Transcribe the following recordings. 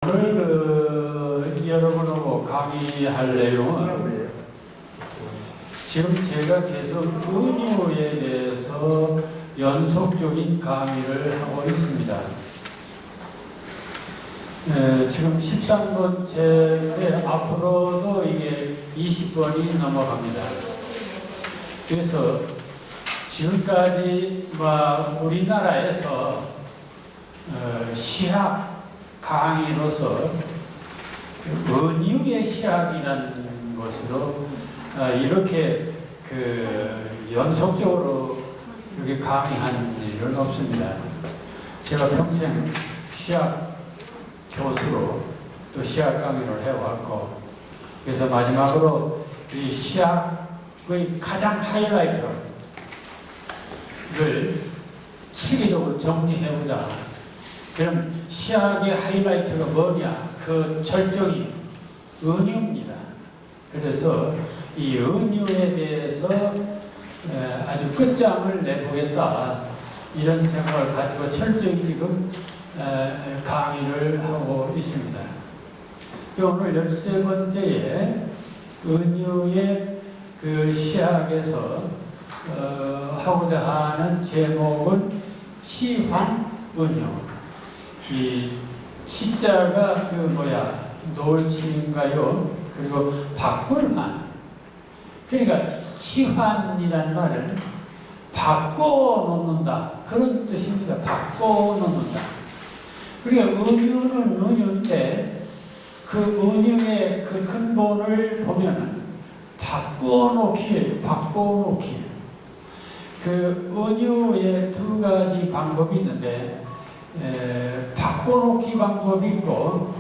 오늘 여러분하고 강의할 내용은 지금 제가 계속 은유에 대해서 연속적인 강의를 하고 있습니다. 지금 13번째인데 앞으로도 이게 20번이 넘어갑니다. 그래서 지금까지 우리나라에서 시학 강의로서 은유의 시학이라는 것으로 이렇게 연속적으로 이렇게 강의한 일은 없습니다. 제가 평생 시학 교수로 또 시학 강의를 해왔고, 그래서 마지막으로 이 시학의 가장 하이라이트를 체계적으로 정리해보자. 그럼 시학의 하이라이트가 뭐냐? 그 절정이 은유입니다. 그래서 이 은유에 대해서 아주 끝장을 내보겠다, 이런 생각을 가지고 철저히 지금 강의를 하고 있습니다. 오늘 13번째에 은유의 시학에서 하고자 하는 제목은 치환은유. 이 치자가 노을치인가요? 그리고 바꿀만. 그러니까 치환이라는 말은 바꿔놓는다, 그런 뜻입니다. 바꿔놓는다. 그러니까 은유는 은유인데 그 은유의 그 근본을 보면은 바꿔놓기예요. 바꿔놓기. 그 은유의 두 가지 방법이 있는데, 바꿔놓기 방법이 있고,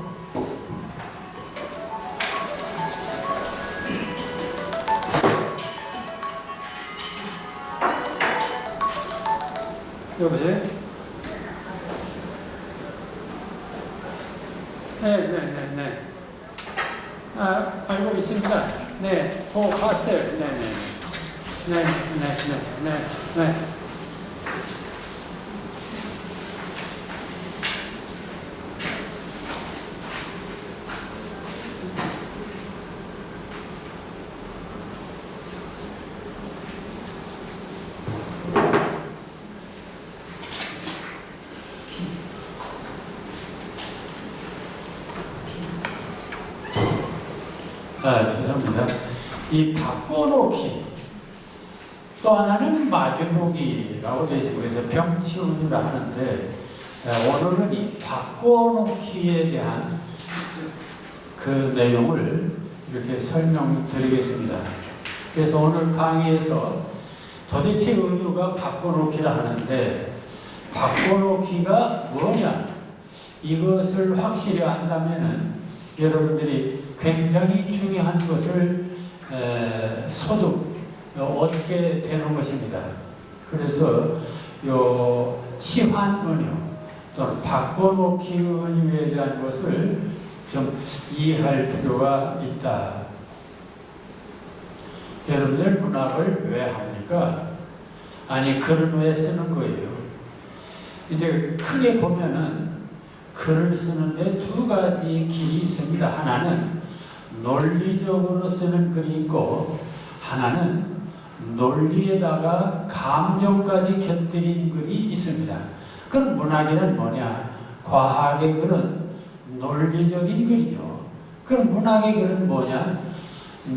여보세요? 네. 알고 있습니다. 네, 봤어요. 네. 죄송합니다. 이 바꿔놓기, 또 하나는 마주보기라고 되어 있고, 그래서 병치운이라 하는데, 오늘은 이 바꿔놓기에 대한 그 내용을 이렇게 설명드리겠습니다. 그래서 오늘 강의에서 도대체 은유가 바꿔놓기라 하는데, 바꿔놓기가 뭐냐? 이것을 확실히 안다면은 여러분들이 굉장히 중요한 것을 얻게 되는 것입니다. 그래서 치환은유 또는 바꿔놓기 은유에 대한 것을 좀 이해할 필요가 있다. 여러분들 문학을 왜 합니까? 아니, 글은 왜 쓰는 거예요? 이제 크게 보면은 글을 쓰는데 두 가지 길이 있습니다. 하나는 논리적으로 쓰는 글이 있고, 하나는 논리에다가 감정까지 곁들인 글이 있습니다. 그럼 문학이란 뭐냐? 과학의 글은 논리적인 글이죠. 그럼 문학의 글은 뭐냐?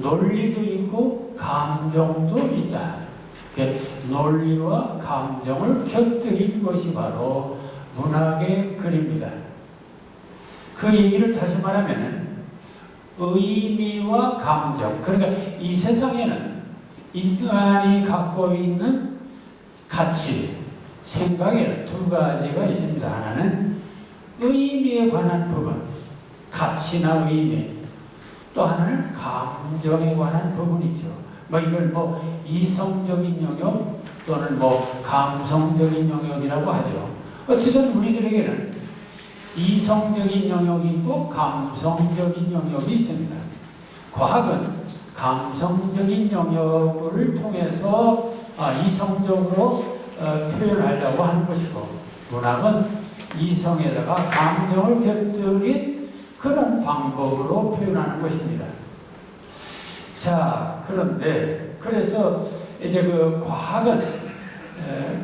논리도 있고 감정도 있다. 논리와 감정을 곁들인 것이 바로 문학의 글입니다. 그 얘기를 다시 말하면은 의미와 감정, 그러니까 이 세상에는 인간이 갖고 있는 가치, 생각에는 두 가지가 있습니다. 하나는 의미에 관한 부분, 가치나 의미, 또 하나는 감정에 관한 부분이죠. 이걸 이성적인 영역 또는 감성적인 영역이라고 하죠. 어쨌든 우리들에게는 이성적인 영역이 있고 감성적인 영역이 있습니다. 과학은 감성적인 영역을 통해서 이성적으로 표현하려고 하는 것이고, 문학은 이성에다가 감정을 곁들인 방법으로 표현하는 것입니다. 자, 그런데 그래서 이제 그 과학은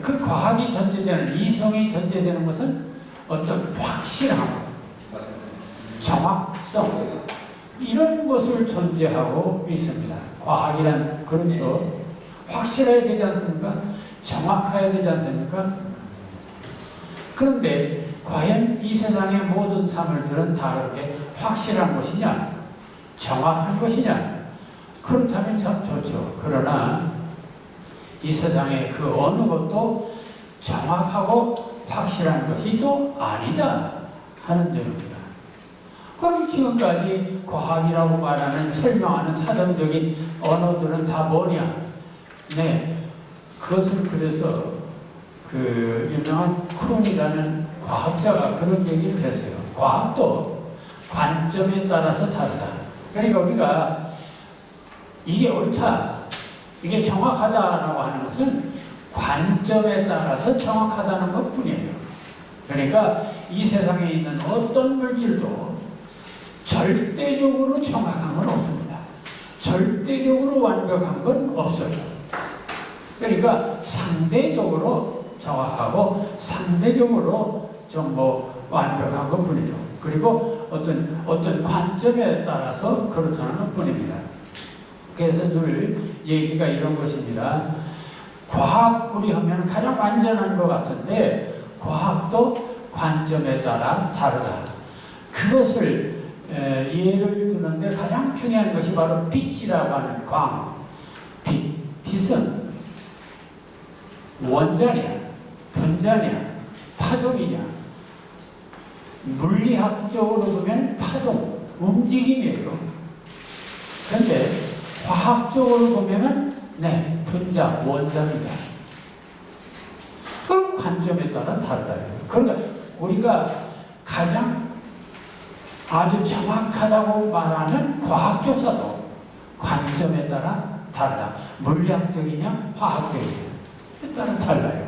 그 과학이 전제되는, 이성이 전제되는 것은 어떤 확실함, 정확성, 이런 것을 전제하고 있습니다. 과학이란, 그렇죠, 확실해야 되지 않습니까? 정확해야 되지 않습니까? 그런데 과연 이 세상의 모든 사물들은 다 그렇게 확실한 것이냐, 정확한 것이냐? 그렇다면 참 좋죠. 그러나 이 세상의 그 어느 것도 정확하고 확실한 것이 또 아니다 하는 점입니다. 그럼 지금까지 과학이라고 말하는, 설명하는 사전적인 언어들은 다 뭐냐? 네, 그것은 그래서 그 유명한 쿤이라는 과학자가 그런 얘기를 했어요. 과학도 관점에 따라서 다르다. 그러니까 우리가 이게 옳다, 이게 정확하다라고 하는 것은 관점에 따라서 정확하다는 것 뿐이에요. 그러니까 이 세상에 있는 어떤 물질도 절대적으로 정확한 건 없습니다. 절대적으로 완벽한 건 없어요. 그러니까 상대적으로 정확하고 상대적으로 좀 완벽한 것 뿐이죠. 그리고 어떤 관점에 따라서 그렇다는 것 뿐입니다. 그래서 늘 얘기가 이런 것입니다. 과학, 우리 하면 가장 완전한 것 같은데 과학도 관점에 따라 다르다. 그것을 예를 드는데 가장 중요한 것이 바로 빛이라고 하는 광. 빛은 원자냐, 분자냐, 파동이냐. 물리학적으로 보면 파동, 움직임이에요. 그런데 과학적으로 보면은 네, 분자, 원자입니다. 그 관점에 따라 다르다. 그러니까 우리가 가장 아주 정확하다고 말하는 과학조차도 관점에 따라 다르다. 물리학적이냐, 화학적이냐, 에 따라 달라요.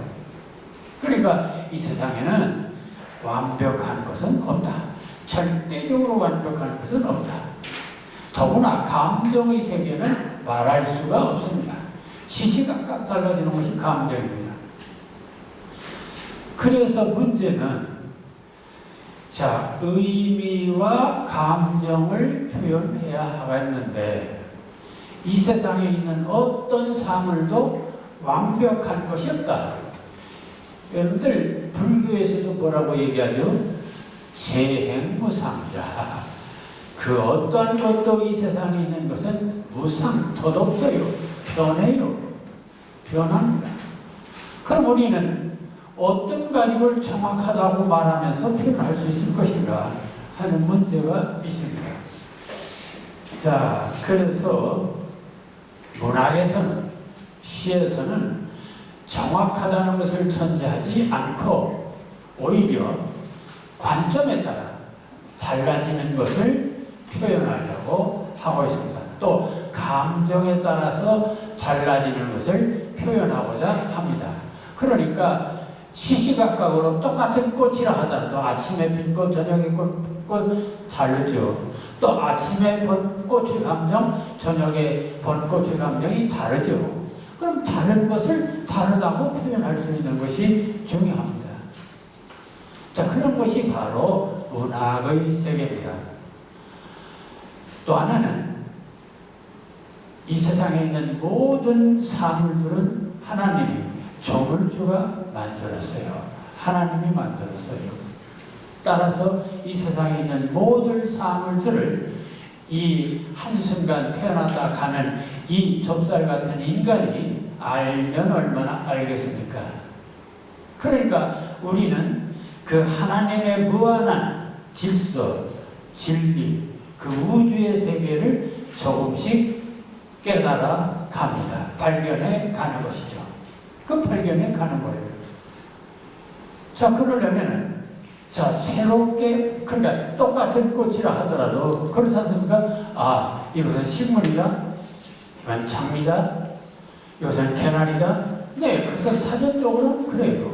그러니까 이 세상에는 완벽한 것은 없다. 절대적으로 완벽한 것은 없다. 더구나 감정의 세계는 말할 수가 없습니다. 시시각각 달라지는 것이 감정입니다. 그래서 문제는 자, 의미와 감정을 표현해야 하겠는데 이 세상에 있는 어떤 사물도 완벽한 것이 없다. 여러분들 불교에서도 뭐라고 얘기하죠? 재행무상이라. 그 어떠한 것도 이 세상에 있는 것은 무상, 덧없어요. 변해요. 변합니다. 그럼 우리는 어떤 가지를 정확하다고 말하면서 표현할 수 있을 것인가 하는 문제가 있습니다. 자, 그래서 문학에서는, 시에서는 정확하다는 것을 전제하지 않고 오히려 관점에 따라 달라지는 것을 표현하려고 하고 있습니다. 또 감정에 따라서 달라지는 것을 표현하고자 합니다. 그러니까 시시각각으로 똑같은 꽃이라 하더라도 아침에 핀 꽃, 저녁에 꽃 다르죠. 또 아침에 본 꽃의 감정, 저녁에 본 꽃의 감정이 다르죠. 그럼 다른 것을 다르다고 표현할 수 있는 것이 중요합니다. 자, 그런 것이 바로 문학의 세계입니다. 또 하나는 이 세상에 있는 모든 사물들은 하나님이 조물주가 만들었어요. 하나님이 만들었어요. 따라서 이 세상에 있는 모든 사물들을 이 한순간 태어났다 가는 이 좁쌀 같은 인간이 알면 얼마나 알겠습니까? 그러니까 우리는 그 하나님의 무한한 질서, 진리, 그 우주의 세계를 조금씩 깨달아 갑니다. 발견해 가는 것이죠. 그 발견해 가는 거예요. 자, 그러려면은, 자, 새롭게, 그러니까 똑같은 꽃이라 하더라도, 그렇지 않습니까? 아, 이것은 식물이다. 이건 장미다. 이것은 개나리다. 네, 그것은 사전적으로 그래요.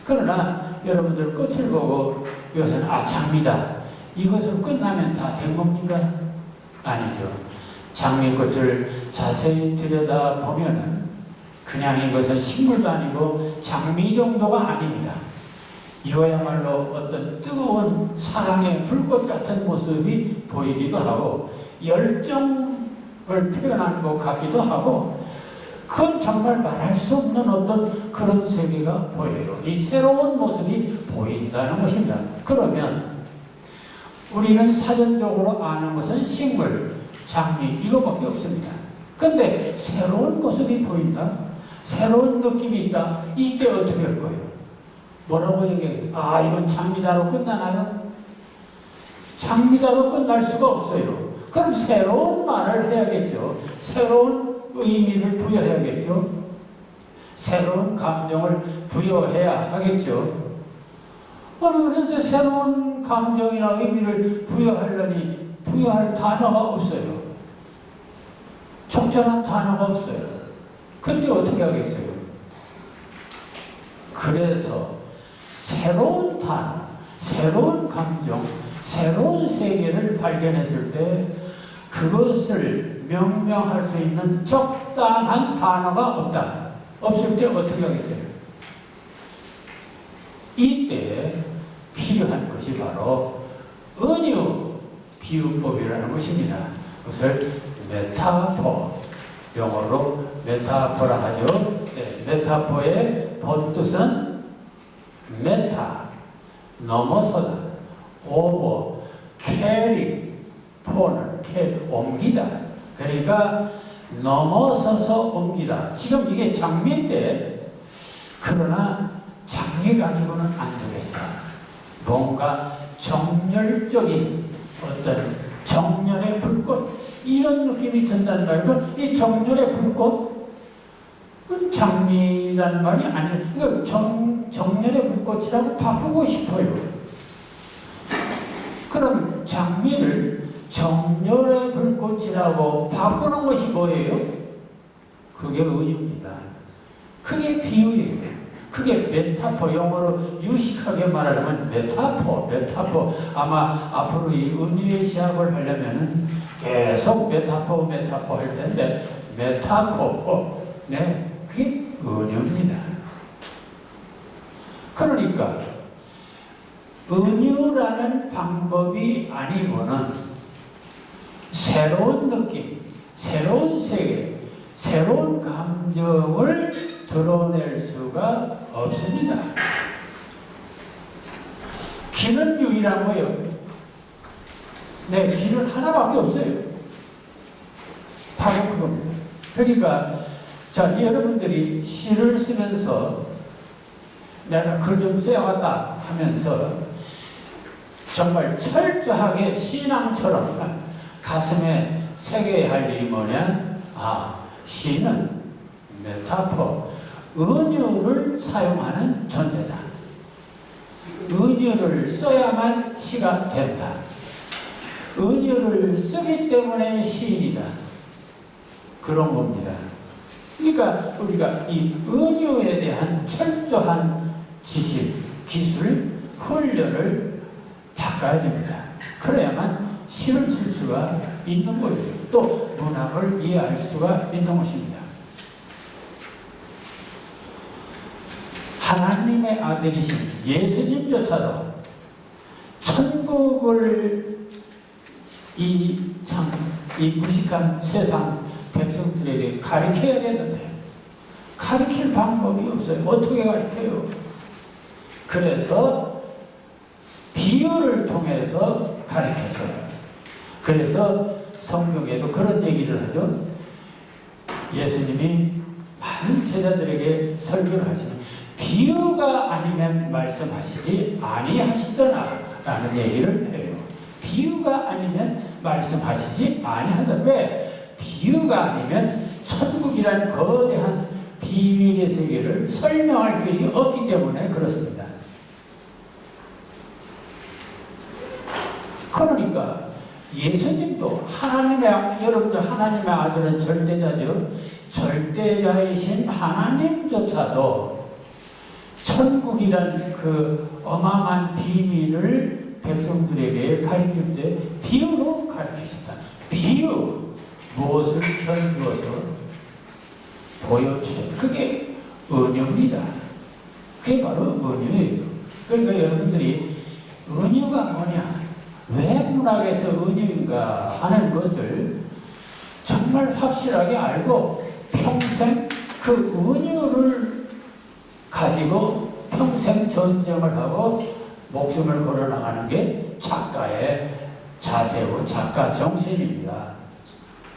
그러나 여러분들 꽃을 보고 이것은 장미다. 이것으로 끝나면 다 된 겁니까? 아니죠. 장미꽃을 자세히 들여다보면은 그냥 이것은 식물도 아니고 장미 정도가 아닙니다. 이거야말로 어떤 뜨거운 사랑의 불꽃 같은 모습이 보이기도 하고 열정을 표현한 것 같기도 하고 그건 정말 말할 수 없는 어떤 그런 세계가 보여요. 이 새로운 모습이 보인다는 것입니다. 그러면 우리는 사전적으로 아는 것은 식물, 장미 이거밖에 없습니다. 근데 새로운 모습이 보인다? 새로운 느낌이 있다? 이때 어떻게 할 거예요? 뭐라고 얘기해요? 아, 이건 장미자로 끝나나요? 장미자로 끝날 수가 없어요. 그럼 새로운 말을 해야겠죠. 새로운 의미를 부여해야겠죠. 새로운 감정을 부여해야 하겠죠. 아니, 그런데 새로운 감정이나 의미를 부여하려니 부여할 단어가 없어요. 적절한 단어가 없어요. 근데 어떻게 하겠어요? 그래서 새로운 단어, 새로운 감정, 새로운 세계를 발견했을 때 그것을 명명할 수 있는 적당한 단어가 없다. 없을 때 어떻게 하겠어요? 이때 필요한 것이 바로 은유 비유법이라는 것입니다. 그것을 메타포, 영어로 메타포라 하죠. 네, 메타포의 본뜻은 메타, 넘어서다, 오버, 캐리, 포는 옮기다. 그러니까 넘어서서 옮기다. 지금 이게 장미인데 그러나 장미 가지고는 안 되겠어. 뭔가 정열적인 어떤 정열의 불꽃 이런 느낌이 든다는 말이죠. 이 정열의 불꽃 장미라는 말이 아니에요. 이거 정열의 불꽃이라고 바꾸고 싶어요. 그럼 장미를 정열의 불꽃이라고 바꾸는 것이 뭐예요? 그게 은유입니다. 그게 비유예요. 그게 메타포, 영어로 유식하게 말하자면 메타포. 아마 앞으로 이 은유의 시합을 하려면은 계속 메타포 할 텐데, 메타포. 네. 그게 은유입니다. 그러니까, 은유라는 방법이 아니고는 새로운 느낌, 새로운 세계, 새로운 감정을 드러낼 수가 없습니다. 길은 유일한 거예요. 네, 길은 하나밖에 없어요. 바로 그겁니다. 그러니까, 자, 여러분들이 시를 쓰면서 내가 글 좀 써야겠다 하면서 정말 철저하게 신앙처럼 가슴에 새겨야 할 일이 뭐냐? 아, 시는 메타포, 은유를 사용하는 존재다. 은유를 써야만 시가 된다. 은유를 쓰기 때문에 시인이다. 그런 겁니다. 그러니까 우리가 이 은유에 대한 철저한 지식, 기술, 훈련을 닦아야 됩니다. 그래야만 시를 쓸 수가 있는 거예요. 또 문학을 이해할 수가 있는 것입니다. 하나님의 아들이신 예수님조차도 천국을 이 무식한 세상 백성들에게 가르쳐야겠는데 가르칠 방법이 없어요. 어떻게 가르쳐요? 그래서 비유를 통해서 가르쳤어요. 그래서 성경에도 그런 얘기를 하죠. 예수님이 많은 제자들에게 설교를 하시는 비유가 아니면 말씀하시지 아니하시더라 라는 얘기를 해요. 비유가 아니면 말씀하시지 아니하더라. 왜? 비유가 아니면 천국이란 거대한 비밀의 세계를 설명할 길이 없기 때문에 그렇습니다. 그러니까 예수님도 여러분들 하나님의 아들은 절대자죠. 절대자이신 하나님조차도 천국이란 그 어마어마한 비밀을 백성들에게 가르칠 때 비유로 가르치셨다. 비유, 무엇을 견주어서 보여주셨다. 그게 은유입니다. 그게 바로 은유예요. 그러니까 여러분들이 은유가 뭐냐, 왜 문학에서 은유인가 하는 것을 정말 확실하게 알고 평생 그 은유를 가지고 평생 전쟁을 하고 목숨을 걸어나가는 게 작가의 자세고 작가 정신입니다.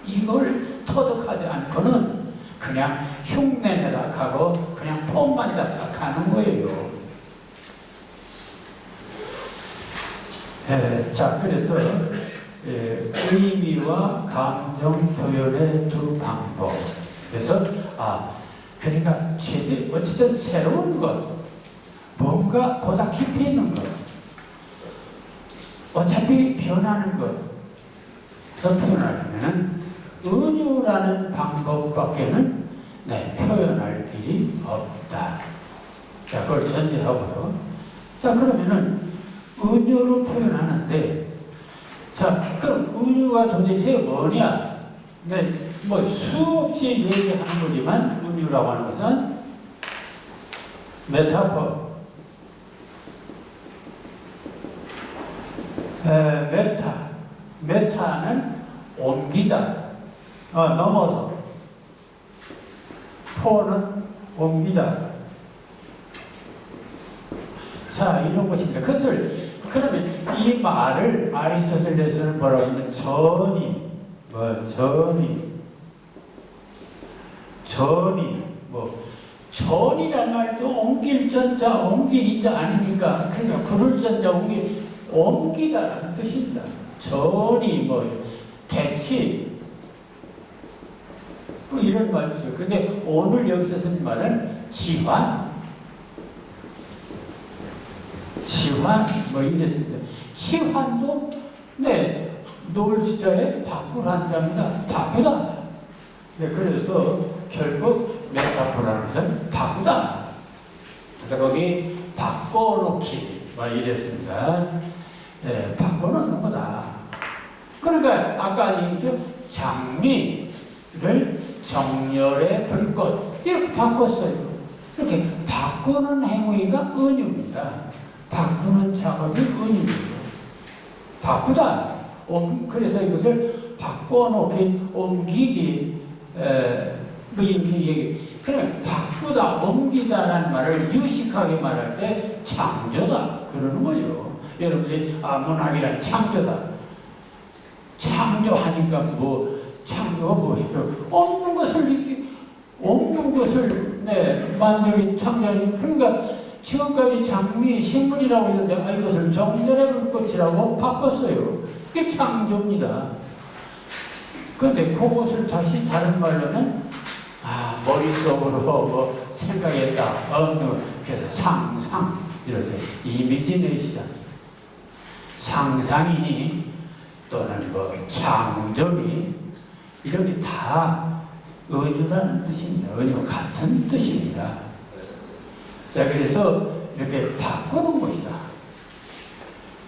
이걸 터득하지 않고는 그냥 흉내내다 가고 그냥 폼만 잡다 가는 거예요. 자, 그래서 의미와 감정 표현의 두 방법. 그래서 그러니까 어쨌든 새로운 것, 뭔가 보다 깊이 있는 것, 어차피 변하는 것을 표현하려면은 은유라는 방법밖에는 표현할 길이 없다. 자, 그걸 전제하고요. 자, 그러면은 은유로 표현하는데, 자, 그럼 은유가 도대체 뭐냐? 뭐 수없이 얘기하는 거지만 은유라고 하는 것은 메타포, 메타는 옮기다, 넘어서, 포는 옮기다. 자, 이런 것입니다. 그러면 이 말을 아리스토텔레스는 뭐라고 하냐면 전이란 말도 옮길 전자, 옮길 이자 아닙니까? 그러니까 구를 전자, 옮기다라는 뜻입니다. 전이 대치, 이런 말이죠. 근데 오늘 여기서 쓴 말은 지환, 이랬습니다. 치환도, 노을 지자에 바꿀 한자입니다. 바꾸다. 그래서 결국 메타포라는 것은 바꾸다. 그래서 거기 바꿔놓기, 이랬습니다. 바꿔놓는 거다. 그러니까 아까 얘기했죠. 장미를 정열의 불꽃, 이렇게 바꿨어요. 이렇게 바꾸는 행위가 은유입니다. 바꾸는 작업이 은유예요. 바꾸다. 그래서 이것을 바꿔놓기, 옮기기, 이렇게 얘기. 그러면 바꾸다, 옮기다라는 말을 유식하게 말할 때 창조다. 그러는 거예요. 여러분이 문학이란 창조다. 창조하니까 창조가 뭐예요? 없는 것을 만들기 창조하니까. 그러니까 지금까지 장미, 식물이라고 했는데 이것을 정렬의 불꽃이라고 바꿨어요. 그게 창조입니다. 그런데 그것을 다시 다른 말로는 머릿속으로 생각했다. 그래서 상상, 이러죠. 이미지네이션. 상상이니 또는 창조니 이런 게 다 은유라는 뜻입니다. 은유 같은 뜻입니다. 자, 그래서 이렇게 바꾸는 것이다.